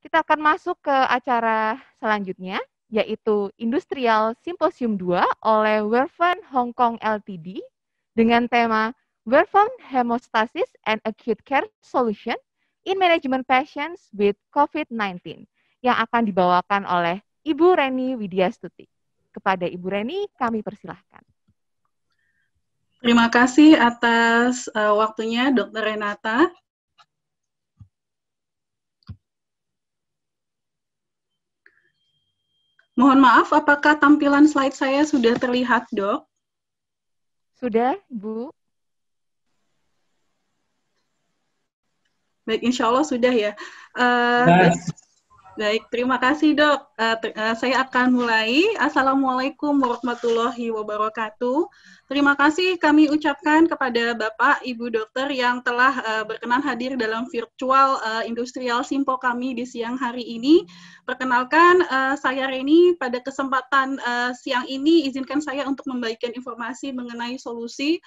Kita akan masuk ke acara selanjutnya, yaitu Industrial Symposium 2 oleh Werfen Hong Kong Ltd dengan tema Werfen Hemostasis and Acute Care Solution in Management Patients with COVID-19 yang akan dibawakan oleh Ibu Reni Widyastuti. Kepada Ibu Reni, kami persilahkan. Terima kasih atas waktunya, Dr. Renata. Mohon maaf, apakah tampilan slide saya sudah terlihat, Dok? Sudah, Bu. Baik, insya Allah sudah ya. Baik, terima kasih Dok. Saya akan mulai. Assalamualaikum warahmatullahi wabarakatuh. Terima kasih kami ucapkan kepada Bapak, Ibu Dokter yang telah berkenan hadir dalam virtual Industrial Simpo kami di siang hari ini. Perkenalkan, saya Reni. Pada kesempatan siang ini, izinkan saya untuk membagikan informasi mengenai solusi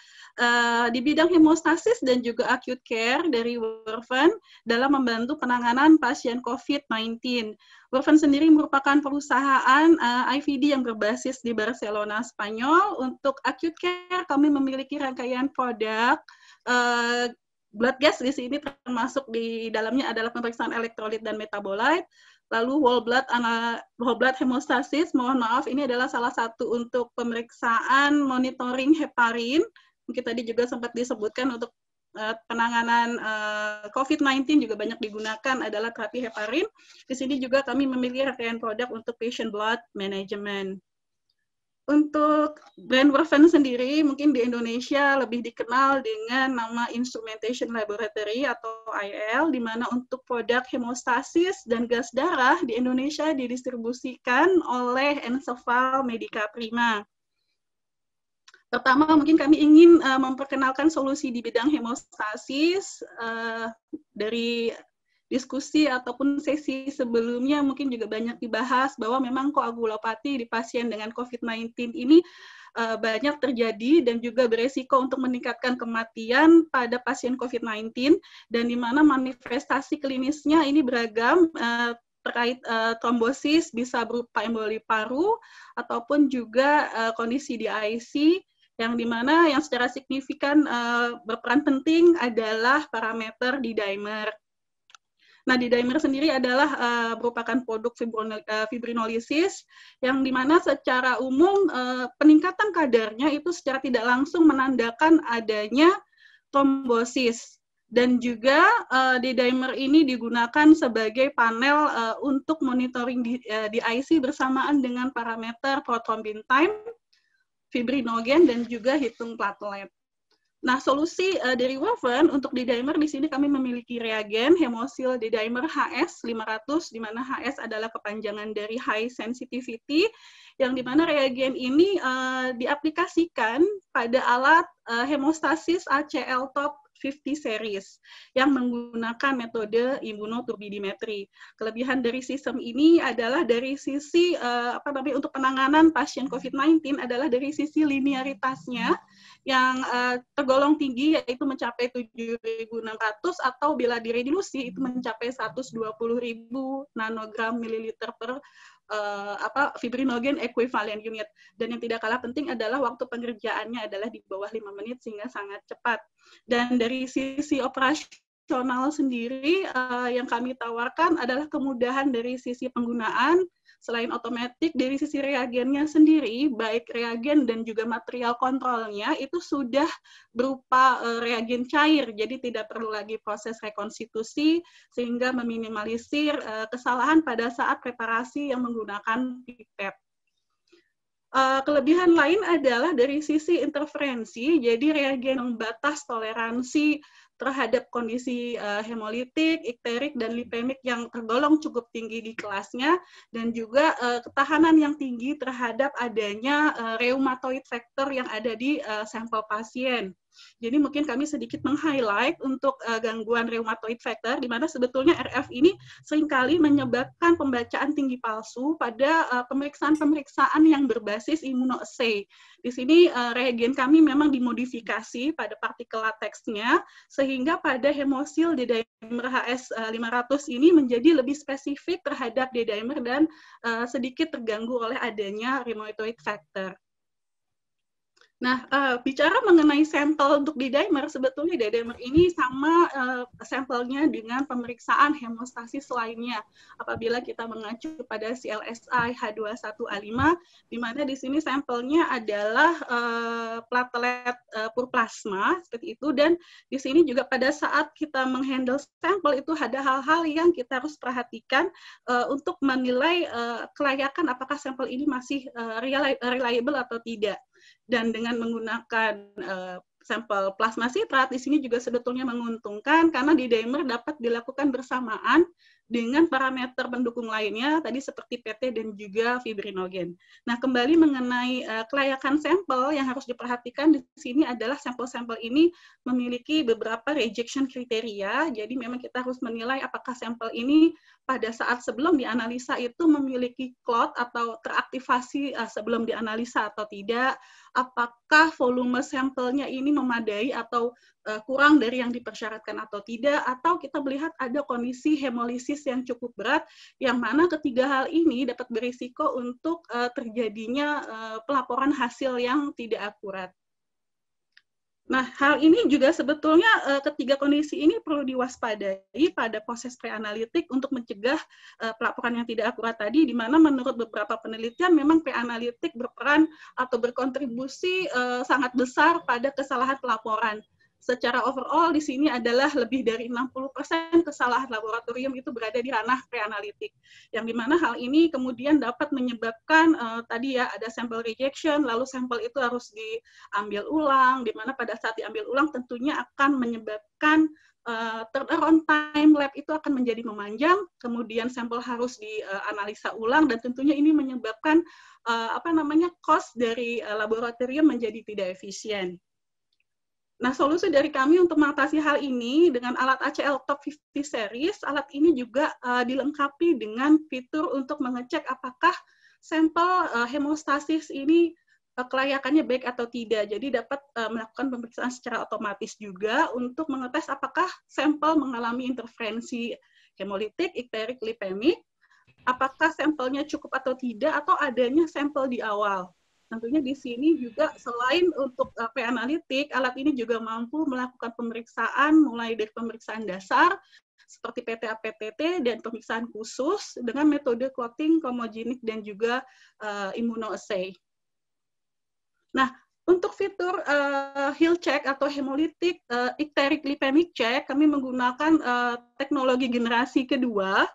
di bidang hemostasis dan juga acute care dari Werfen dalam membantu penanganan pasien COVID-19. Werfen sendiri merupakan perusahaan IVD yang berbasis di Barcelona, Spanyol. Untuk acute care, kami memiliki rangkaian produk blood gas di sini, termasuk di dalamnya adalah pemeriksaan elektrolit dan metabolite. Lalu whole blood hemostasis, mohon maaf, ini adalah salah satu untuk pemeriksaan monitoring heparin. Mungkin tadi juga sempat disebutkan untuk penanganan COVID-19 juga banyak digunakan adalah terapi heparin. Di sini juga kami memiliki rangkaian produk untuk patient blood management. Untuk brand Werfen sendiri, mungkin di Indonesia lebih dikenal dengan nama Instrumentation Laboratory atau IL, di mana untuk produk hemostasis dan gas darah di Indonesia didistribusikan oleh Enseval Medica Prima. Pertama, mungkin kami ingin memperkenalkan solusi di bidang hemostasis. Dari diskusi ataupun sesi sebelumnya mungkin juga banyak dibahas bahwa memang koagulopati di pasien dengan COVID-19 ini banyak terjadi dan juga beresiko untuk meningkatkan kematian pada pasien COVID-19, dan di mana manifestasi klinisnya ini beragam, terkait trombosis bisa berupa emboli paru ataupun juga kondisi di IC, yang dimana yang secara signifikan berperan penting adalah parameter D-dimer. Nah, D-dimer sendiri adalah merupakan produk fibrinolisis, yang dimana secara umum peningkatan kadarnya itu secara tidak langsung menandakan adanya trombosis. Dan juga D-dimer ini digunakan sebagai panel untuk monitoring di IC bersamaan dengan parameter prothrombin time, fibrinogen, dan juga hitung platelet. Nah, solusi dari Werfen untuk D-dimer di sini kami memiliki reagen Hemosil D-dimer HS 500, di mana HS adalah kepanjangan dari High Sensitivity, yang di mana reagen ini diaplikasikan pada alat hemostasis ACL Top 50 series yang menggunakan metode immunoturbidimetri. Kelebihan dari sistem ini adalah dari sisi untuk penanganan pasien COVID-19 adalah dari sisi linearitasnya yang tergolong tinggi, yaitu mencapai 7.600, atau bila direduksi itu mencapai 120.000 nanogram mililiter per fibrinogen equivalent unit. Dan yang tidak kalah penting adalah waktu pengerjaannya adalah di bawah 5 menit sehingga sangat cepat. Dan dari sisi operasional sendiri yang kami tawarkan adalah kemudahan dari sisi penggunaan. Selain otomatis, dari sisi reagennya sendiri, baik reagen dan juga material kontrolnya itu sudah berupa reagen cair, jadi tidak perlu lagi proses rekonstitusi, sehingga meminimalisir kesalahan pada saat preparasi yang menggunakan pipet. Kelebihan lain adalah dari sisi interferensi, jadi reagen membatas toleransi terhadap kondisi hemolitik, ikterik, dan lipemik yang tergolong cukup tinggi di kelasnya, dan juga ketahanan yang tinggi terhadap adanya rheumatoid factor yang ada di sampel pasien. Jadi mungkin kami sedikit meng-highlight untuk gangguan rheumatoid factor, di mana sebetulnya RF ini seringkali menyebabkan pembacaan tinggi palsu pada pemeriksaan-pemeriksaan yang berbasis immunoassay. Di sini reagen kami memang dimodifikasi pada partikel lateksnya, sehingga pada hemosil D-dimer HS500 ini menjadi lebih spesifik terhadap D-dimer dan sedikit terganggu oleh adanya rheumatoid factor. Nah, bicara mengenai sampel untuk D-dimer, sebetulnya D-dimer ini sama sampelnya dengan pemeriksaan hemostasis lainnya. Apabila kita mengacu pada CLSI H21A5, di mana di sini sampelnya adalah platelet purplasma, seperti itu. Dan di sini juga pada saat kita menghandle sampel itu ada hal-hal yang kita harus perhatikan untuk menilai kelayakan apakah sampel ini masih reliable atau tidak. Dan dengan menggunakan sampel plasma sitrat, di sini juga sebetulnya menguntungkan karena D-dimer dapat dilakukan bersamaan dengan parameter pendukung lainnya, tadi seperti PT dan juga fibrinogen. Nah, kembali mengenai kelayakan sampel yang harus diperhatikan di sini adalah sampel-sampel ini memiliki beberapa rejection kriteria, jadi memang kita harus menilai apakah sampel ini pada saat sebelum dianalisa itu memiliki clot atau teraktivasi sebelum dianalisa atau tidak, apakah volume sampelnya ini memadai atau kurang dari yang dipersyaratkan atau tidak, atau kita melihat ada kondisi hemolisis yang cukup berat, yang mana ketiga hal ini dapat berisiko untuk terjadinya pelaporan hasil yang tidak akurat. Nah, hal ini juga sebetulnya ketiga kondisi ini perlu diwaspadai pada proses preanalitik untuk mencegah pelaporan yang tidak akurat tadi, di mana menurut beberapa penelitian memang preanalitik berperan atau berkontribusi sangat besar pada kesalahan pelaporan. Secara overall di sini adalah lebih dari 60% kesalahan laboratorium itu berada di ranah preanalitik. Yang dimana hal ini kemudian dapat menyebabkan tadi ya ada sampel rejection, lalu sampel itu harus diambil ulang, di mana pada saat diambil ulang tentunya akan menyebabkan turnaround time lab itu akan menjadi memanjang, kemudian sampel harus dianalisa ulang, dan tentunya ini menyebabkan cost dari laboratorium menjadi tidak efisien. Nah, solusi dari kami untuk mengatasi hal ini dengan alat ACL Top 50 Series, alat ini juga dilengkapi dengan fitur untuk mengecek apakah sampel hemostasis ini kelayakannya baik atau tidak. Jadi dapat melakukan pemeriksaan secara otomatis juga untuk mengetes apakah sampel mengalami interferensi hemolitik, ikterik, lipemik, apakah sampelnya cukup atau tidak, atau adanya sampel di awal. Tentunya di sini juga selain untuk preanalitik, alat ini juga mampu melakukan pemeriksaan mulai dari pemeriksaan dasar seperti PTA-PTT dan pemeriksaan khusus dengan metode clotting, homogenik, dan juga immunoassay. Nah, untuk fitur Hill check atau hemolitik ikterik lipemic check, kami menggunakan teknologi generasi kedua,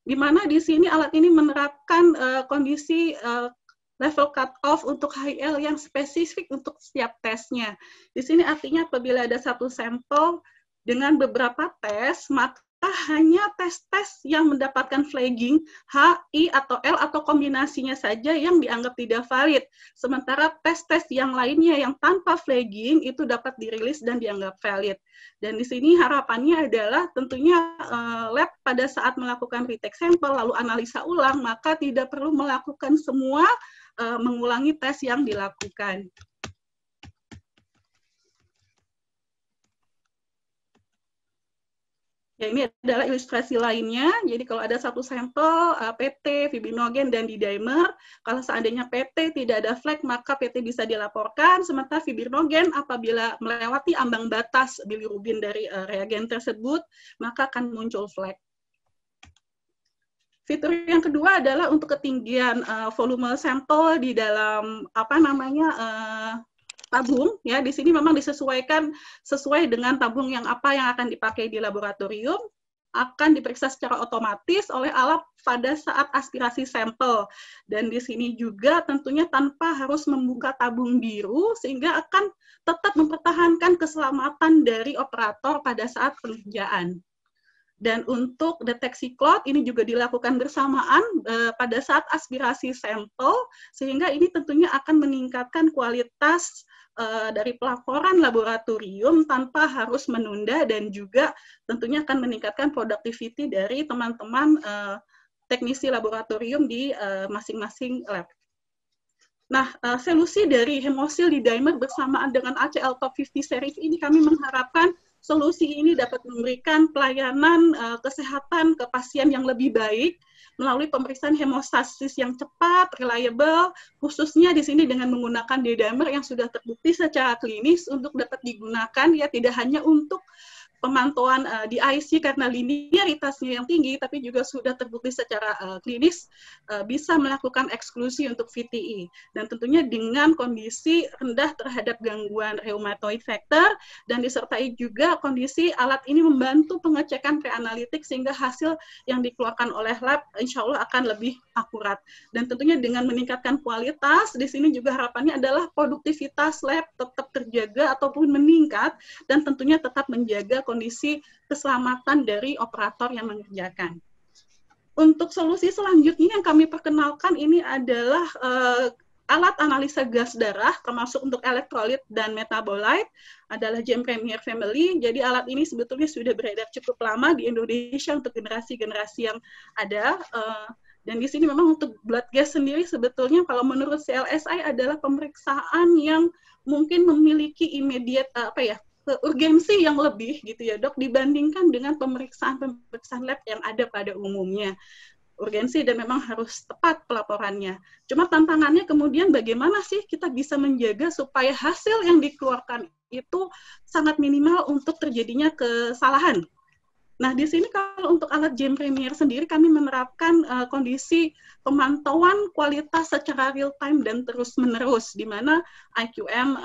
di mana di sini alat ini menerapkan kondisi level cut-off untuk HIL yang spesifik untuk setiap tesnya. Di sini artinya apabila ada satu sampel dengan beberapa tes, maka hanya tes-tes yang mendapatkan flagging H, I, atau L, atau kombinasinya saja yang dianggap tidak valid. Sementara tes-tes yang lainnya yang tanpa flagging itu dapat dirilis dan dianggap valid. Dan di sini harapannya adalah tentunya lab pada saat melakukan retake sampel lalu analisa ulang, maka tidak perlu melakukan semua mengulangi tes yang dilakukan. Ya, ini adalah ilustrasi lainnya. Jadi kalau ada satu sampel PT, fibrinogen, dan D-dimer, kalau seandainya PT tidak ada flag, maka PT bisa dilaporkan. Sementara fibrinogen apabila melewati ambang batas bilirubin dari reagen tersebut, maka akan muncul flag. Fitur yang kedua adalah untuk ketinggian volume sampel di dalam tabung, ya. Di sini memang disesuaikan sesuai dengan tabung yang akan dipakai di laboratorium, akan diperiksa secara otomatis oleh alat pada saat aspirasi sampel. Dan di sini juga tentunya tanpa harus membuka tabung biru, sehingga akan tetap mempertahankan keselamatan dari operator pada saat pengerjaan. Dan untuk deteksi clot ini juga dilakukan bersamaan pada saat aspirasi sampel, sehingga ini tentunya akan meningkatkan kualitas dari pelaporan laboratorium tanpa harus menunda, dan juga tentunya akan meningkatkan productivity dari teman-teman teknisi laboratorium di masing-masing lab. Nah, solusi dari hemosil di dimer bersamaan dengan ACL Top 50 series ini kami mengharapkan solusi ini dapat memberikan pelayanan kesehatan ke pasien yang lebih baik melalui pemeriksaan hemostasis yang cepat, reliable, khususnya di sini dengan menggunakan D-dimer yang sudah terbukti secara klinis untuk dapat digunakan ya tidak hanya untuk pemantauan di IC karena linearitasnya yang tinggi, tapi juga sudah terbukti secara klinis bisa melakukan eksklusi untuk VTE. Dan tentunya dengan kondisi rendah terhadap gangguan rheumatoid factor, dan disertai juga kondisi alat ini membantu pengecekan preanalitik sehingga hasil yang dikeluarkan oleh lab insya Allah akan lebih akurat. Dan tentunya dengan meningkatkan kualitas, di sini juga harapannya adalah produktivitas lab tetap terjaga ataupun meningkat, dan tentunya tetap menjaga kondisi keselamatan dari operator yang mengerjakan. Untuk solusi selanjutnya yang kami perkenalkan ini adalah alat analisa gas darah, termasuk untuk elektrolit dan metabolite, adalah Gem Premier Family. Jadi alat ini sebetulnya sudah beredar cukup lama di Indonesia untuk generasi-generasi yang ada. Dan di sini memang untuk blood gas sendiri sebetulnya kalau menurut CLSI adalah pemeriksaan yang mungkin memiliki immediate urgensi yang lebih gitu ya dok, dibandingkan dengan pemeriksaan lab yang ada pada umumnya. Urgensi dan memang harus tepat pelaporannya. Cuma tantangannya kemudian bagaimana sih kita bisa menjaga supaya hasil yang dikeluarkan itu sangat minimal untuk terjadinya kesalahan. Nah, di sini kalau untuk alat Gem Premier sendiri kami menerapkan kondisi pemantauan kualitas secara real time dan terus-menerus, di mana IQM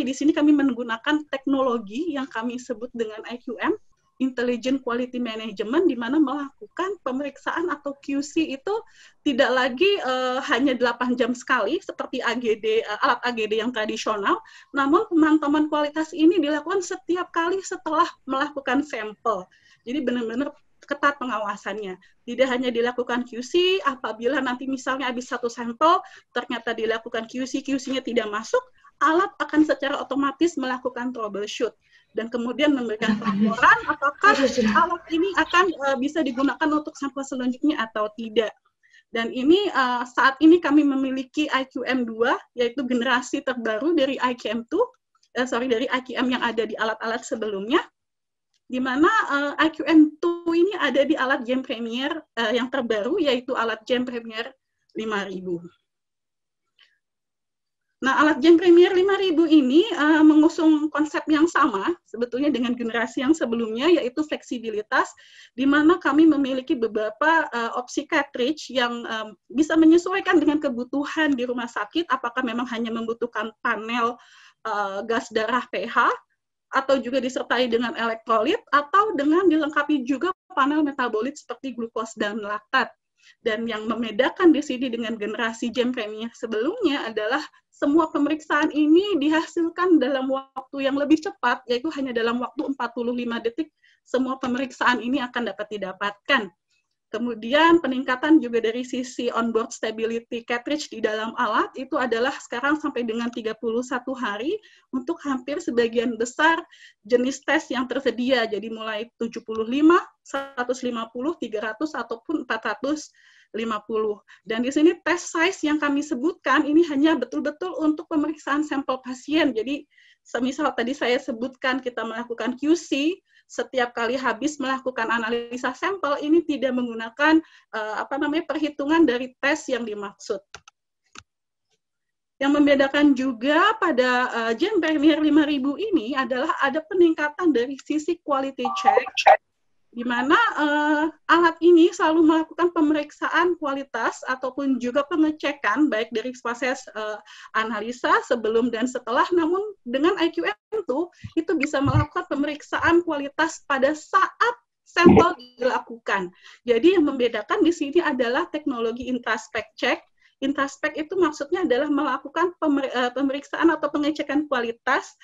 di sini kami menggunakan teknologi yang kami sebut dengan IQM, Intelligent Quality Management, di mana melakukan pemeriksaan atau QC itu tidak lagi hanya 8 jam sekali seperti alat AGD yang tradisional, namun pemantauan kualitas ini dilakukan setiap kali setelah melakukan sampel. Jadi benar-benar ketat pengawasannya. Tidak hanya dilakukan QC, apabila nanti misalnya habis satu sampel, ternyata dilakukan QC, QC-nya tidak masuk, alat akan secara otomatis melakukan troubleshoot. Dan kemudian memberikan laporan apakah alat ini akan bisa digunakan untuk sampel selanjutnya atau tidak. Dan ini saat ini kami memiliki IQM2, yaitu generasi terbaru dari dari IQM yang ada di alat-alat sebelumnya, di mana IQM2 ini ada di alat Gem Premier yang terbaru, yaitu alat Gem Premier 5000. Nah, alat Gem Premier 5000 ini mengusung konsep yang sama sebetulnya dengan generasi yang sebelumnya, yaitu fleksibilitas, di mana kami memiliki beberapa opsi cartridge yang bisa menyesuaikan dengan kebutuhan di rumah sakit, apakah memang hanya membutuhkan panel gas darah pH, atau juga disertai dengan elektrolit, atau dengan dilengkapi juga panel metabolit seperti glukos dan laktat. Dan yang membedakan di sini dengan generasi Gem Premier sebelumnya adalah semua pemeriksaan ini dihasilkan dalam waktu yang lebih cepat, yaitu hanya dalam waktu 45 detik semua pemeriksaan ini akan dapat didapatkan. Kemudian peningkatan juga dari sisi onboard stability cartridge di dalam alat itu adalah sekarang sampai dengan 31 hari untuk hampir sebagian besar jenis tes yang tersedia. Jadi mulai 75, 150, 300 ataupun 450. Dan di sini test size yang kami sebutkan ini hanya betul-betul untuk pemeriksaan sampel pasien. Jadi semisal tadi saya sebutkan kita melakukan QC, setiap kali habis melakukan analisa sampel ini tidak menggunakan perhitungan dari tes yang dimaksud. Yang membedakan juga pada Gem Premier 5000 ini adalah ada peningkatan dari sisi quality check, di mana alat ini selalu melakukan pemeriksaan kualitas ataupun juga pengecekan baik dari proses analisa sebelum dan setelah, namun dengan IQM itu bisa melakukan pemeriksaan kualitas pada saat sampel dilakukan. Jadi yang membedakan di sini adalah teknologi intraspect check. Intraspect itu maksudnya adalah melakukan pemeriksaan atau pengecekan kualitas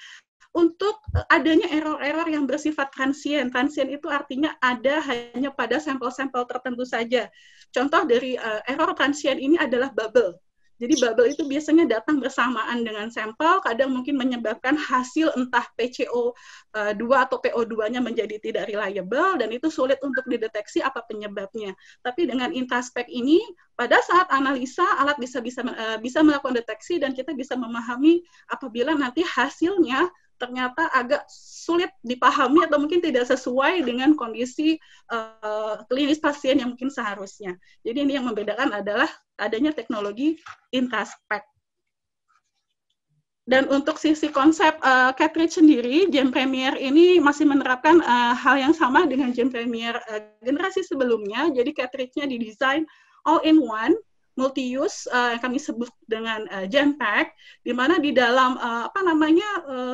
untuk adanya error-error yang bersifat transient. Transient itu artinya ada hanya pada sampel-sampel tertentu saja. Contoh dari error transient ini adalah bubble. Jadi bubble itu biasanya datang bersamaan dengan sampel, kadang mungkin menyebabkan hasil entah PCO2 atau PO2-nya menjadi tidak reliable, dan itu sulit untuk dideteksi apa penyebabnya. Tapi dengan Intraspect ini, pada saat analisa, alat bisa melakukan deteksi, dan kita bisa memahami apabila nanti hasilnya ternyata agak sulit dipahami atau mungkin tidak sesuai dengan kondisi klinis pasien yang mungkin seharusnya. Jadi ini yang membedakan adalah adanya teknologi Intraspect. Dan untuk sisi konsep cartridge sendiri, Gen Premier ini masih menerapkan hal yang sama dengan Gen Premier generasi sebelumnya. Jadi cartridge-nya didesain all-in-one, multi-use yang kami sebut dengan Genpack, di mana di dalam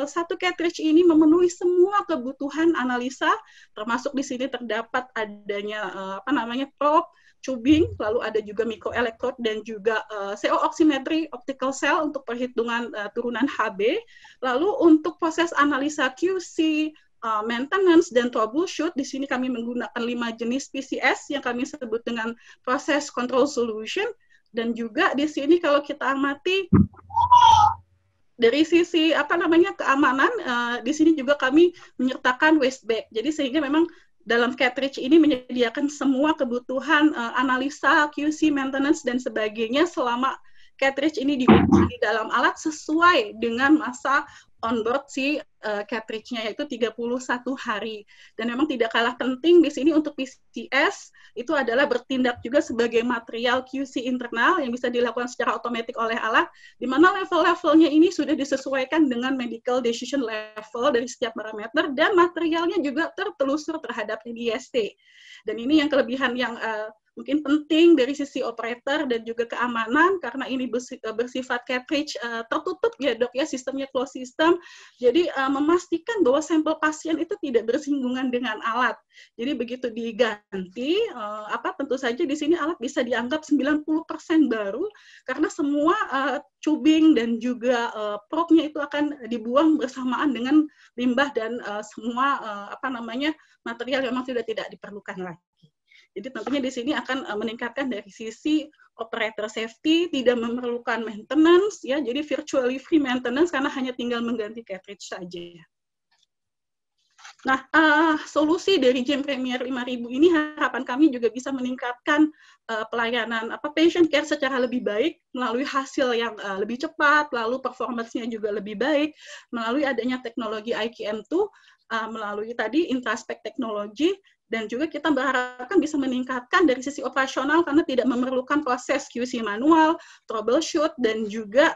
satu cartridge ini memenuhi semua kebutuhan analisa, termasuk di sini terdapat adanya probe, tubing, lalu ada juga microelectrode dan juga CO oximetry optical cell untuk perhitungan turunan HB. Lalu untuk proses analisa QC, maintenance dan troubleshoot, di sini kami menggunakan 5 jenis PCS yang kami sebut dengan process control solution. Dan juga di sini kalau kita amati dari sisi keamanan, di sini juga kami menyertakan waste bag. Jadi sehingga memang dalam cartridge ini menyediakan semua kebutuhan analisa, QC, maintenance dan sebagainya selama cartridge ini digunakan di dalam alat sesuai dengan masa onboard si cartridge-nya, yaitu 31 hari. Dan memang tidak kalah penting di sini untuk PCS, itu adalah bertindak juga sebagai material QC internal yang bisa dilakukan secara otomatis oleh alat, di mana level-levelnya ini sudah disesuaikan dengan medical decision level dari setiap parameter, dan materialnya juga tertelusur terhadap NIST. Dan ini yang kelebihan yang mungkin penting dari sisi operator dan juga keamanan, karena ini bersifat cartridge tertutup ya dok ya, sistemnya closed system, jadi memastikan bahwa sampel pasien itu tidak bersinggungan dengan alat. Jadi begitu diganti, tentu saja di sini alat bisa dianggap 90% baru, karena semua tubing dan juga probe-nya itu akan dibuang bersamaan dengan limbah dan semua material yang memang sudah tidak diperlukan lagi. Jadi tentunya di sini akan meningkatkan dari sisi operator safety, tidak memerlukan maintenance, ya, jadi virtually free maintenance karena hanya tinggal mengganti cartridge saja. Nah, solusi dari Gen Premier 5000 ini harapan kami juga bisa meningkatkan pelayanan patient care secara lebih baik melalui hasil yang lebih cepat, lalu performance-nya juga lebih baik melalui adanya teknologi IQM2, melalui tadi Intraspect teknologi. Dan juga kita berharapkan bisa meningkatkan dari sisi operasional karena tidak memerlukan proses QC manual, troubleshoot, dan juga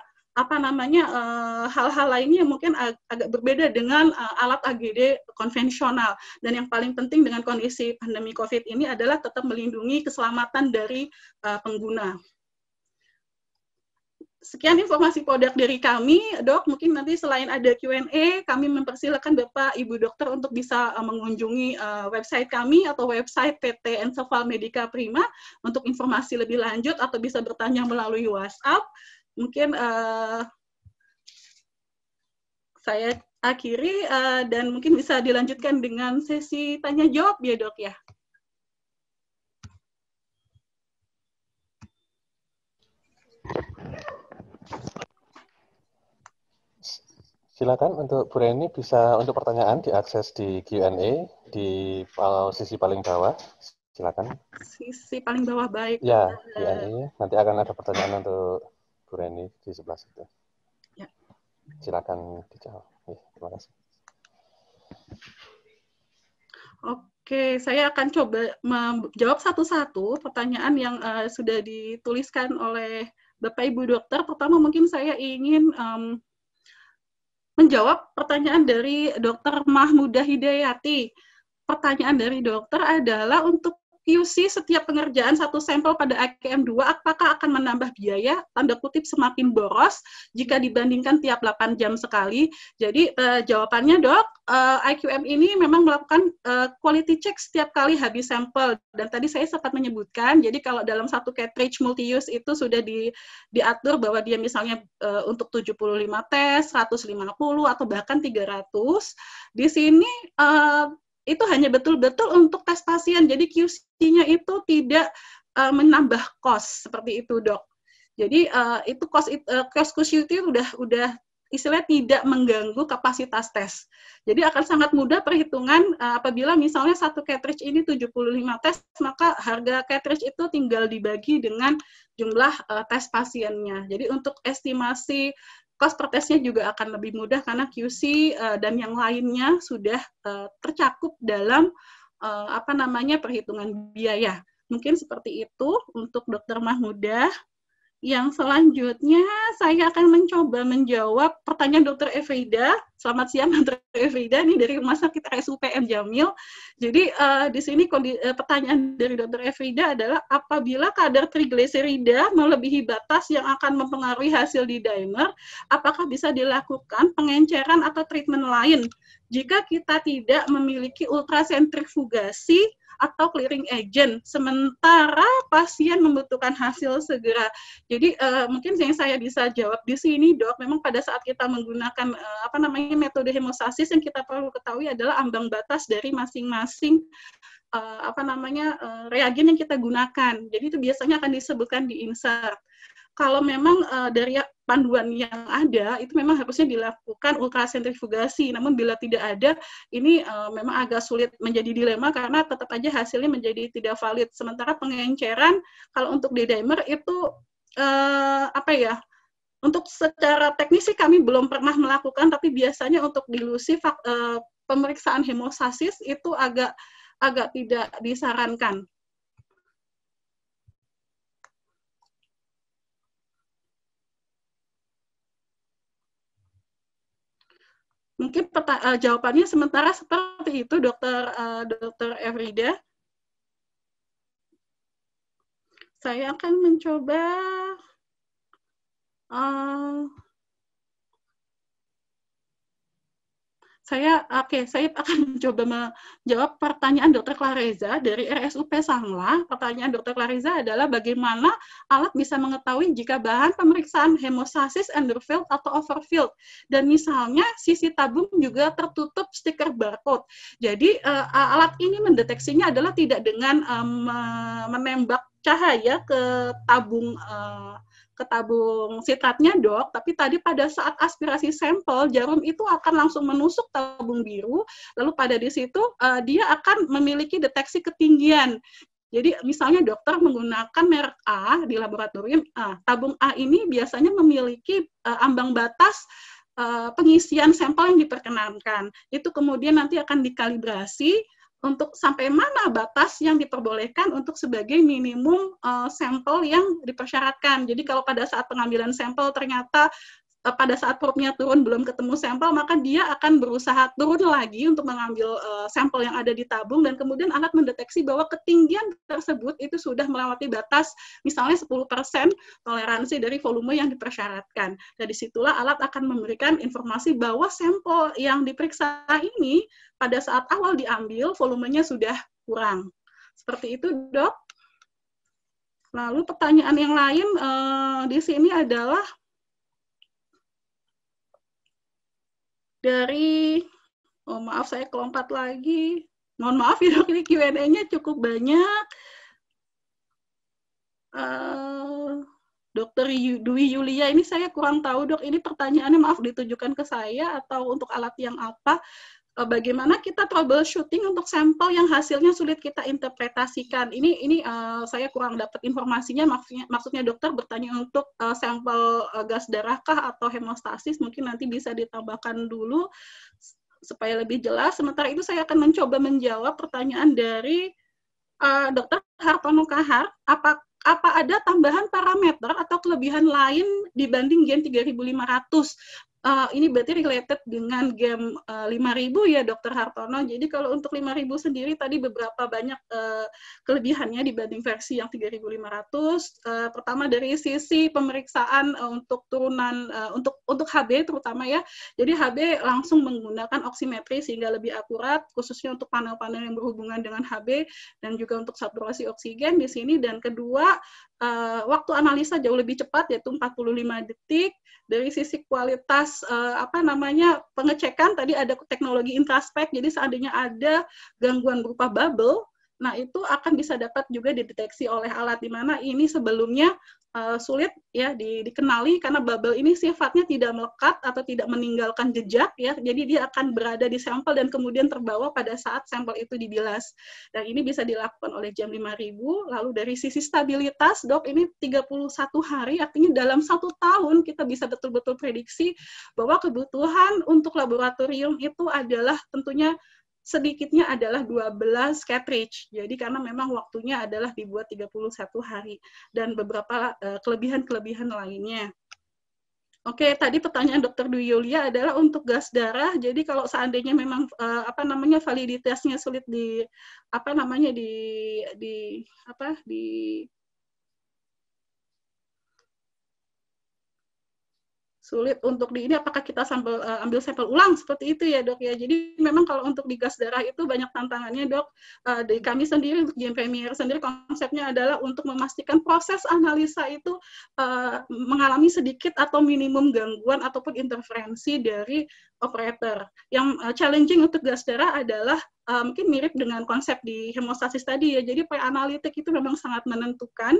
hal-hal lainnya yang mungkin agak berbeda dengan alat AGD konvensional. Dan yang paling penting dengan kondisi pandemi COVID ini adalah tetap melindungi keselamatan dari pengguna. Sekian informasi produk dari kami, dok. Mungkin nanti selain ada Q&A, kami mempersilakan Bapak Ibu dokter untuk bisa mengunjungi website kami atau website PT Encephal Medica Prima untuk informasi lebih lanjut atau bisa bertanya melalui WhatsApp. Mungkin saya akhiri dan mungkin bisa dilanjutkan dengan sesi tanya jawab ya dok ya. Silakan untuk Bu Reni, bisa untuk pertanyaan diakses di Q&A di sisi paling bawah. Silakan. Sisi paling bawah, baik. Ya, Q&A. Nanti akan ada pertanyaan untuk Bu Reni di sebelah situ. Ya. Silakan dijawab. Terima kasih. Oke, saya akan coba menjawab satu-satu pertanyaan yang sudah dituliskan oleh Bapak Ibu dokter. Pertama mungkin saya ingin menjawab pertanyaan dari Dr. Mahmudah Hidayati. Pertanyaan dari dokter adalah untuk QC setiap pengerjaan satu sampel pada IQM2 apakah akan menambah biaya, tanda kutip semakin boros, jika dibandingkan tiap 8 jam sekali? Jadi jawabannya dok, IQM ini memang melakukan quality check setiap kali habis sampel. Dan tadi saya sempat menyebutkan, jadi kalau dalam satu cartridge multi-use itu sudah diatur bahwa dia misalnya untuk 75 tes, 150, atau bahkan 300. Di sini itu hanya betul-betul untuk tes pasien, jadi QC-nya itu tidak menambah cost seperti itu dok. Jadi itu cost QC itu udah istilahnya tidak mengganggu kapasitas tes. Jadi akan sangat mudah perhitungan apabila misalnya satu cartridge ini 75 tes, maka harga cartridge itu tinggal dibagi dengan jumlah tes pasiennya. Jadi untuk estimasi cost per tesnya juga akan lebih mudah karena QC dan yang lainnya sudah tercakup dalam perhitungan biaya. Mungkin seperti itu untuk Dr. Mahmudah. Yang selanjutnya saya akan mencoba menjawab pertanyaan Dr. Efrida. Selamat siang Dr. Efrida, ini dari Rumah Sakit RSUPM Jamil. Jadi di sini pertanyaan dari Dr. Efrida adalah apabila kadar trigliserida melebihi batas yang akan mempengaruhi hasil D-dimer, apakah bisa dilakukan pengenceran atau treatment lain jika kita tidak memiliki ultrasentrifugasi atau clearing agent, sementara pasien membutuhkan hasil segera. Jadi mungkin yang saya bisa jawab di sini dok, memang pada saat kita menggunakan metode hemostasis yang kita perlu ketahui adalah ambang batas dari masing-masing reagen yang kita gunakan. Jadi itu biasanya akan disebutkan di insert. Kalau memang dari panduan yang ada, itu memang harusnya dilakukan ultrasentrifugasi. Namun bila tidak ada, ini memang agak sulit menjadi dilema karena tetap aja hasilnya menjadi tidak valid. Sementara pengenceran, kalau untuk D-dimer itu, untuk secara teknis sih kami belum pernah melakukan, tapi biasanya untuk dilusi pemeriksaan hemostasis itu agak tidak disarankan. Mungkin jawabannya sementara seperti itu, Dr. Efrida. Saya akan mencoba saya akan mencoba menjawab pertanyaan Dr. Clareza dari RSUP Sanglah. Pertanyaan Dr. Clareza adalah bagaimana alat bisa mengetahui jika bahan pemeriksaan hemostasis underfilled atau overfilled. Dan misalnya sisi tabung juga tertutup stiker barcode. Jadi alat ini mendeteksinya adalah tidak dengan menembak cahaya ke tabung sitratnya dok, tapi tadi pada saat aspirasi sampel, jarum itu akan langsung menusuk tabung biru, lalu pada di situ dia akan memiliki deteksi ketinggian. Jadi misalnya dokter menggunakan merek A di laboratorium A, tabung A ini biasanya memiliki ambang batas pengisian sampel yang diperkenankan. Itu kemudian nanti akan dikalibrasi untuk sampai mana batas yang diperbolehkan untuk sebagai minimum sampel yang dipersyaratkan. Jadi kalau pada saat pengambilan sampel ternyata pada saat probe-nya turun belum ketemu sampel, maka dia akan berusaha turun lagi untuk mengambil sampel yang ada di tabung, dan kemudian alat mendeteksi bahwa ketinggian tersebut itu sudah melewati batas misalnya 10% toleransi dari volume yang dipersyaratkan. Dari situlah alat akan memberikan informasi bahwa sampel yang diperiksa ini pada saat awal diambil volumenya sudah kurang. Seperti itu, dok. Lalu pertanyaan yang lain di sini adalah dari, maaf saya kelompat lagi. Mohon maaf ya dok, ini Q&A-nya cukup banyak. Dr. Dwi Yulia, ini saya kurang tahu dok, ini pertanyaannya maaf ditujukan ke saya atau untuk alat yang apa. Bagaimana kita troubleshooting untuk sampel yang hasilnya sulit kita interpretasikan. Ini saya kurang dapat informasinya, maksudnya dokter bertanya untuk sampel gas darahkah atau hemostasis, mungkin nanti bisa ditambahkan dulu supaya lebih jelas. Sementara itu saya akan mencoba menjawab pertanyaan dari Dr. Hartono Kahar, apa ada tambahan parameter atau kelebihan lain dibanding gen 3500 Ini berarti related dengan game 5.000 ya, Dr. Hartono. Jadi kalau untuk 5.000 sendiri tadi beberapa banyak kelebihannya dibanding versi yang 3.500. Pertama dari sisi pemeriksaan untuk turunan untuk HB terutama ya. Jadi HB langsung menggunakan oximetri sehingga lebih akurat, khususnya untuk panel-panel yang berhubungan dengan HB dan juga untuk saturasi oksigen di sini. Dan kedua, waktu analisa jauh lebih cepat, yaitu 45 detik. Dari sisi kualitas pengecekan, tadi ada teknologi intraspek, jadi seandainya ada gangguan berupa bubble, nah itu akan bisa dapat juga dideteksi oleh alat, di mana ini sebelumnya sulit ya dikenali karena bubble ini sifatnya tidak melekat atau tidak meninggalkan jejak ya, jadi dia akan berada di sampel dan kemudian terbawa pada saat sampel itu dibilas. Dan ini bisa dilakukan oleh jam 5.000. Lalu dari sisi stabilitas, Dok, ini 31 hari, artinya dalam 1 tahun kita bisa betul-betul prediksi bahwa kebutuhan untuk laboratorium itu adalah tentunya sedikitnya adalah 12 cartridge. Jadi karena memang waktunya adalah dibuat 31 hari dan beberapa kelebihan-kelebihan lainnya. Oke, tadi pertanyaan Dr. Dwi Yulia adalah untuk gas darah. Jadi kalau seandainya memang validitasnya sulit sulit untuk di ini, apakah kita ambil sampel ulang seperti itu ya, Dok ya. Jadi memang kalau untuk di gas darah itu banyak tantangannya, Dok. Dari kami sendiri untuk GM Premier sendiri konsepnya adalah untuk memastikan proses analisa itu mengalami sedikit atau minimum gangguan ataupun interferensi dari operator. Yang challenging untuk gas darah adalah mungkin mirip dengan konsep di hemostasis tadi ya. Jadi pre-analitik itu memang sangat menentukan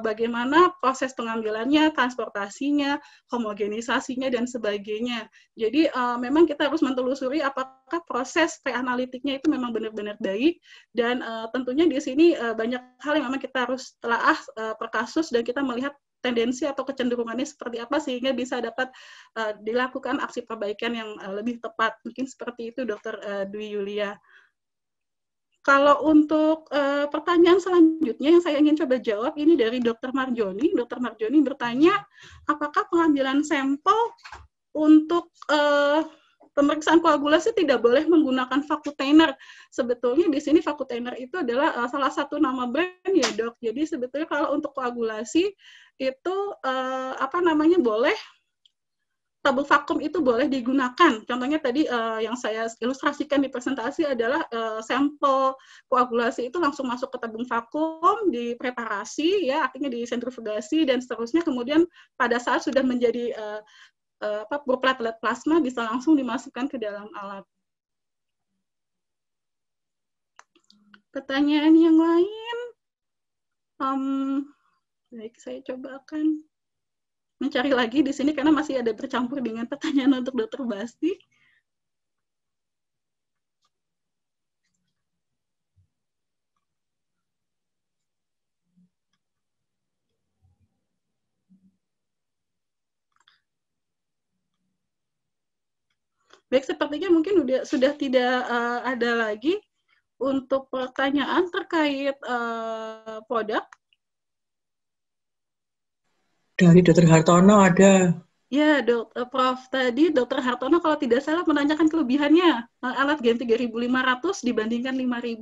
bagaimana proses pengambilannya, transportasinya, homogenisasinya, dan sebagainya. Jadi memang kita harus mentelusuri apakah proses pre-analitiknya itu memang benar-benar baik, dan tentunya di sini banyak hal yang memang kita harus telaah per kasus, dan kita melihat tendensi atau kecenderungannya seperti apa sehingga bisa dapat dilakukan aksi perbaikan yang lebih tepat. Mungkin seperti itu, Dr. Dwi Yulia. Kalau untuk pertanyaan selanjutnya yang saya ingin coba jawab, ini dari Dr. Marjoni. Dr. Marjoni bertanya, apakah pengambilan sampel untuk pemeriksaan koagulasi tidak boleh menggunakan Vacutainer? Sebetulnya di sini Vacutainer itu adalah salah satu nama brand ya, Dok. Jadi sebetulnya kalau untuk koagulasi itu boleh, tabung vakum itu boleh digunakan. Contohnya tadi yang saya ilustrasikan di presentasi adalah sampel koagulasi itu langsung masuk ke tabung vakum, dipreparasi, ya, artinya disentrifugasi dan seterusnya. Kemudian pada saat sudah menjadi berplatelet plasma bisa langsung dimasukkan ke dalam alat. Pertanyaan yang lain, baik, saya coba akan mencari lagi di sini karena masih ada bercampur dengan pertanyaan untuk Dr. Basti. Baik, sepertinya mungkin sudah tidak ada lagi untuk pertanyaan terkait produk. Dari Dr. Hartono ada. Ya, Prof. Tadi Dr. Hartono kalau tidak salah menanyakan kelebihannya alat GEM 3.500 dibandingkan 5.000.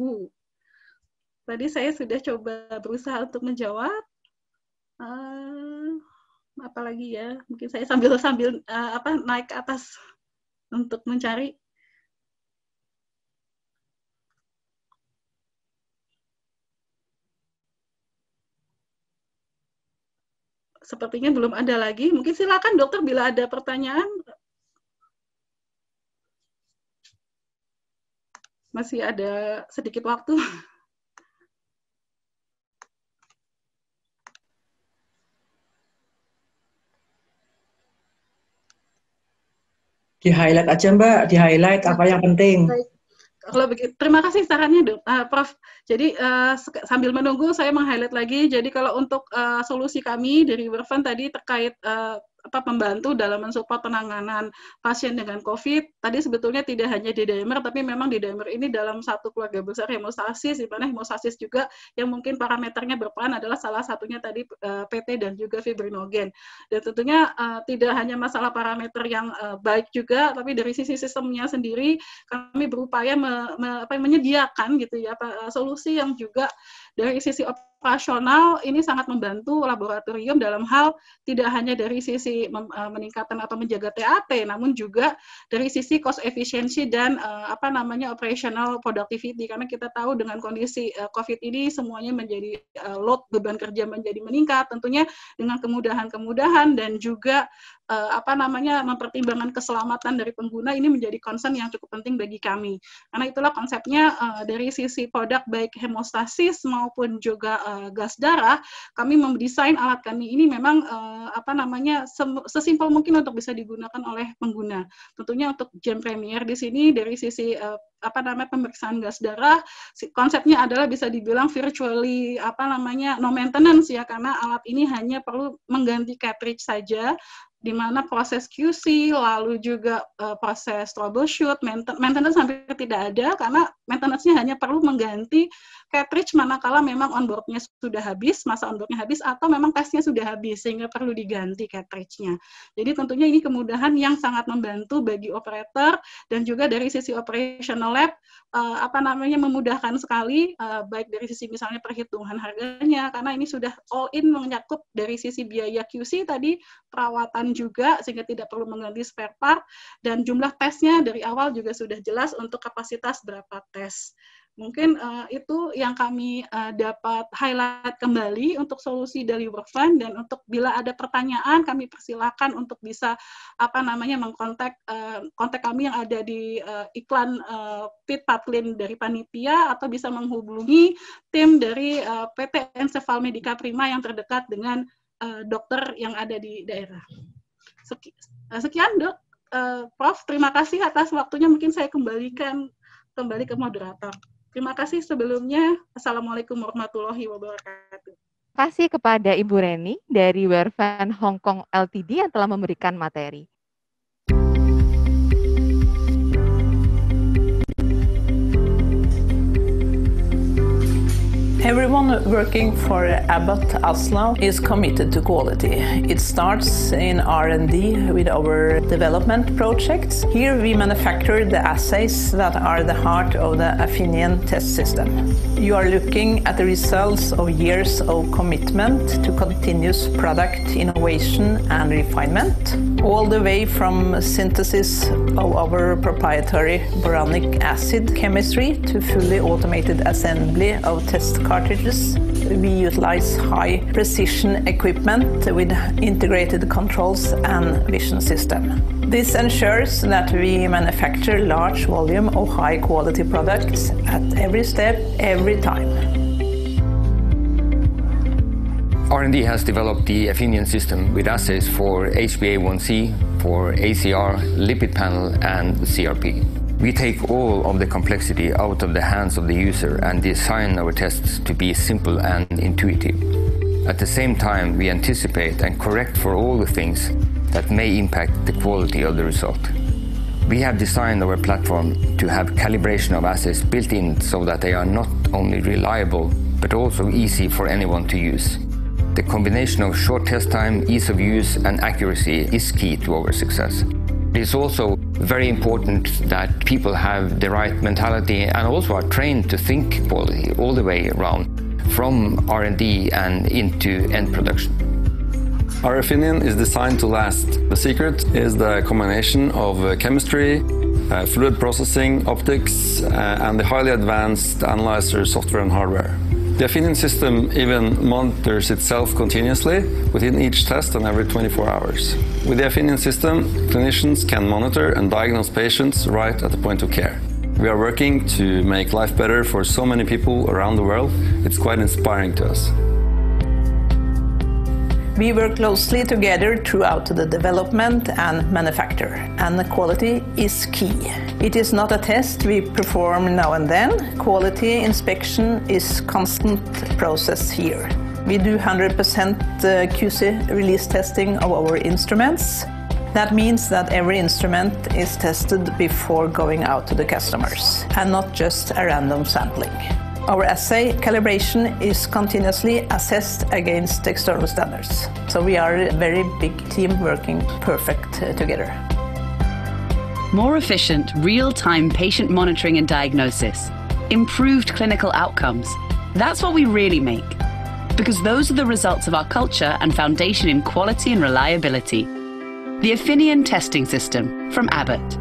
Tadi saya sudah coba berusaha untuk menjawab. Apalagi ya, mungkin saya sambil naik ke atas untuk mencari. Sepertinya belum ada lagi. Mungkin silakan dokter bila ada pertanyaan. Masih ada sedikit waktu. Di-highlight aja, Mbak. Di-highlight apa yang penting. Baik. Kalau begitu, terima kasih sarannya, Dok. Prof. Jadi sambil menunggu saya meng-highlight lagi. Jadi kalau untuk solusi kami dari Werfen tadi terkait membantu dalam mensupport penanganan pasien dengan COVID. Tadi sebetulnya tidak hanya D-dimer, tapi memang D-dimer ini dalam satu keluarga besar hemostasis, di mana hemostasis juga yang mungkin parameternya berperan adalah salah satunya tadi PT dan juga fibrinogen. Dan tentunya tidak hanya masalah parameter yang baik juga, tapi dari sisi sistemnya sendiri kami berupaya menyediakan gitu ya solusi yang juga dari sisi operasional ini sangat membantu laboratorium dalam hal tidak hanya dari sisi meningkatkan atau menjaga TAT, namun juga dari sisi cost efficiency dan operational productivity, karena kita tahu dengan kondisi COVID ini semuanya menjadi load beban kerja menjadi meningkat, tentunya dengan kemudahan-kemudahan dan juga mempertimbangkan keselamatan dari pengguna ini menjadi concern yang cukup penting bagi kami. Karena itulah konsepnya dari sisi produk baik hemostasis maupun juga gas darah, kami mendesain alat kami ini memang sesimpel mungkin untuk bisa digunakan oleh pengguna. Tentunya untuk Gen Premier di sini dari sisi pemeriksaan gas darah, konsepnya adalah bisa dibilang virtually no maintenance ya, karena alat ini hanya perlu mengganti cartridge saja, di mana proses QC, lalu juga proses troubleshoot, maintenance hampir tidak ada, karena maintenance-nya hanya perlu mengganti cartridge manakala memang onboard-nya sudah habis, masa onboard-nya habis, atau memang tesnya sudah habis, sehingga perlu diganti cartridge-nya. Jadi tentunya ini kemudahan yang sangat membantu bagi operator, dan juga dari sisi operational lab, memudahkan sekali, baik dari sisi misalnya perhitungan harganya, karena ini sudah all-in mencakup dari sisi biaya QC tadi, perawatan juga, sehingga tidak perlu mengganti spare part, dan jumlah tesnya dari awal juga sudah jelas untuk kapasitas berapa tes. Mungkin itu yang kami dapat highlight kembali untuk solusi dari Werfen, dan untuk bila ada pertanyaan kami persilakan untuk bisa mengkontak kontak kami yang ada di iklan Pit Patlin dari panitia, atau bisa menghubungi tim dari PT Ensefal Medica Prima yang terdekat dengan dokter yang ada di daerah. Sekian Dok, Prof. Terima kasih atas waktunya. Mungkin saya kembalikan kembali ke moderator. Terima kasih sebelumnya. Assalamualaikum warahmatullahi wabarakatuh. Terima kasih kepada Ibu Reni dari Werfen Hong Kong Ltd yang telah memberikan materi. Everyone working for Abbott Asla is committed to quality. It starts in R&D with our development projects. Here we manufacture the assays that are the heart of the Affinion test system. You are looking at the results of years of commitment to continuous product innovation and refinement, all the way from synthesis of our proprietary boronic acid chemistry to fully automated assembly of test cartridges. We utilize high precision equipment with integrated controls and vision system. This ensures that we manufacture large volume of high quality products at every step, every time. R&D has developed the Affinion system with assays for HbA1c, for ACR, lipid panel and CRP. We take all of the complexity out of the hands of the user and design our tests to be simple and intuitive. At the same time, we anticipate and correct for all the things that may impact the quality of the result. We have designed our platform to have calibration of assays built in so that they are not only reliable, but also easy for anyone to use. The combination of short test time, ease of use and accuracy is key to our success. It is also very important that people have the right mentality and also are trained to think quality all the way around, from R&D and into end production. Our Affinion is designed to last. The secret is the combination of chemistry, fluid processing, optics, and the highly advanced analyzer software and hardware. The Affinion system even monitors itself continuously within each test and every 24 hours. With the Affinion system, clinicians can monitor and diagnose patients right at the point of care. We are working to make life better for so many people around the world. It's quite inspiring to us. We work closely together throughout the development and manufacture, and the quality is key. It is not a test we perform now and then. Quality inspection is constant process here. We do 100% QC release testing of our instruments. That means that every instrument is tested before going out to the customers, and not just a random sampling. Our assay calibration is continuously assessed against external standards. So we are a very big team working perfect together. More efficient, real-time patient monitoring and diagnosis. Improved clinical outcomes. That's what we really make. Because those are the results of our culture and foundation in quality and reliability. The Afinion testing system from Abbott.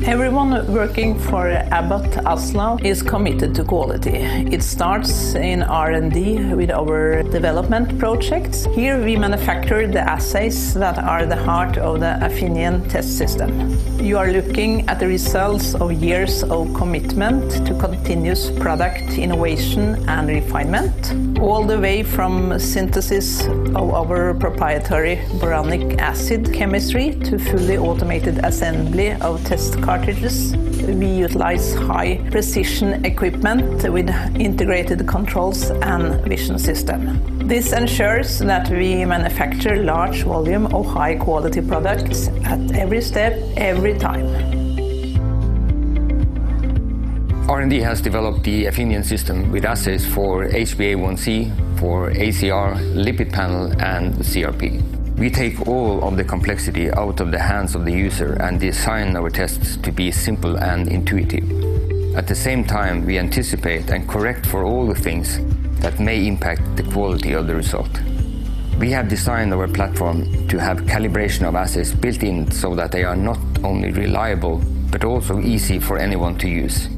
Everyone working for Abbott Oslo is committed to quality. It starts in R&D with our development projects. Here we manufacture the assays that are the heart of the Afinion test system. You are looking at the results of years of commitment to continuous product innovation and refinement, all the way from synthesis of our proprietary boronic acid chemistry to fully automated assembly of test cartridges. We utilize high precision equipment with integrated controls and vision system. This ensures that we manufacture large volume of high quality products at every step, every time. R&D has developed the Afinion system with assays for HbA1c, for ACR, lipid panel, and CRP. We take all of the complexity out of the hands of the user and design our tests to be simple and intuitive. At the same time, we anticipate and correct for all the things that may impact the quality of the result. We have designed our platform to have calibration of assays built in so that they are not only reliable, but also easy for anyone to use.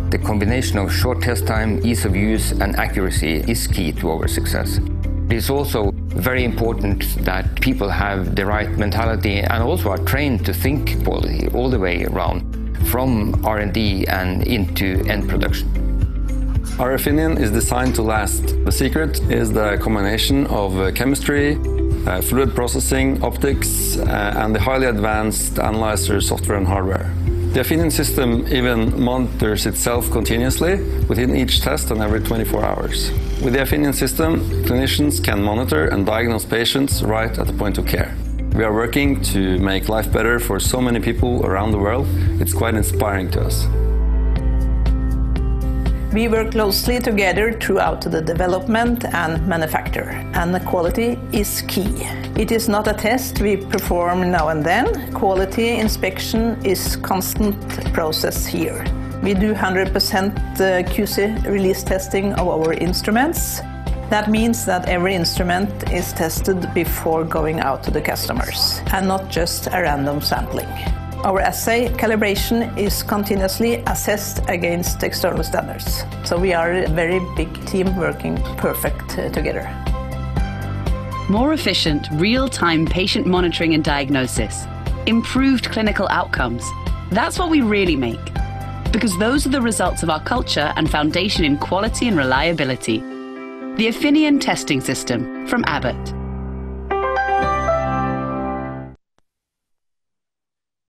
The combination of short test time, ease of use, and accuracy is key to our success. It is also very important that people have the right mentality and also are trained to think quality all the way around, from R&D and into end production. Our Afinion is designed to last. The secret is the combination of chemistry, fluid processing, optics, and the highly advanced analyzer software and hardware. The Afinion system even monitors itself continuously within each test and every 24 hours. With the Afinion system, clinicians can monitor and diagnose patients right at the point of care. We are working to make life better for so many people around the world. It's quite inspiring to us. We work closely together throughout the development and manufacture, and the quality is key. It is not a test we perform now and then. Quality inspection is constant process here. We do 100% QC release testing of our instruments. That means that every instrument is tested before going out to the customers, and not just a random sampling. Our assay calibration is continuously assessed against external standards. So we are a very big team working perfect together. More efficient, real-time patient monitoring and diagnosis. Improved clinical outcomes. That's what we really make. Because those are the results of our culture and foundation in quality and reliability. The Afinion testing system from Abbott.